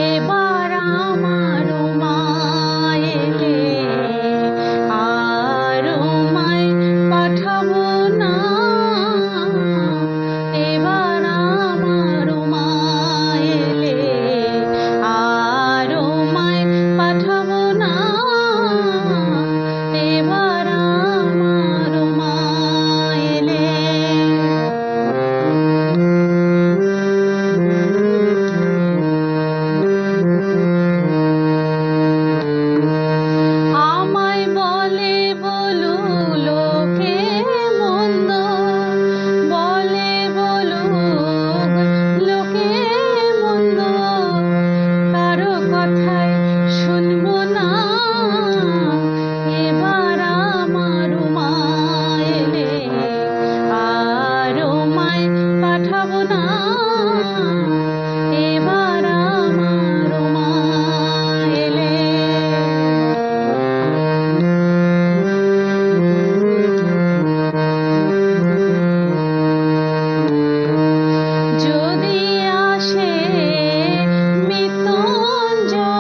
এবার আমার মা এলে আর মায় পাঠাবো না। এবার আমার মা এলে আর মায় পাঠাবো না। এবার আমার মা এলে আমায় বলে বলু লোকে মন্দ, বলে বলু লোকে মন্দ, কারো কথায় শুনবো না। এবার আমার মা এলে আর মায় পাঠাবো না। এবার আমার মা এলে যদি আসে মৃত্যুঞ্জয়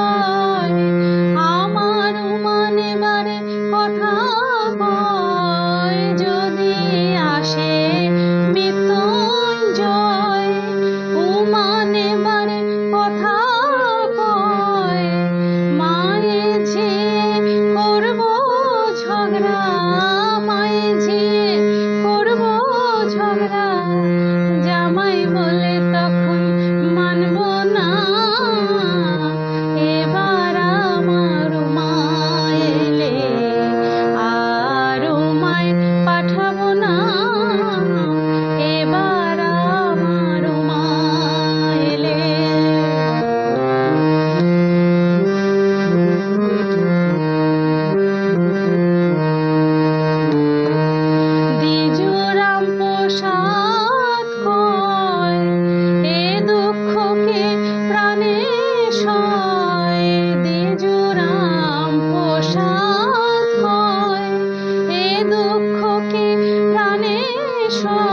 আমার মানেবারে কথা কয়। যদি আসে মৃত্যুঞ্জয় মানেবারে কথা কয়, মায়ে ঝিয়ে করবো ঝগড়া, মায়ে ঝিয়ে করবো ঝগড়া। জামাই বলে তখন মানবো না। এবার আমার মা এলে আর মায় পাঠাবো না। এবার আমার মা এলে দ্বিজরাম প্রসাদ কয় এ দুঃখকে প্রাণে সয়। দ্বিজরাম প্রসাদ কয় এ দুঃখকে প্রাণে সয়।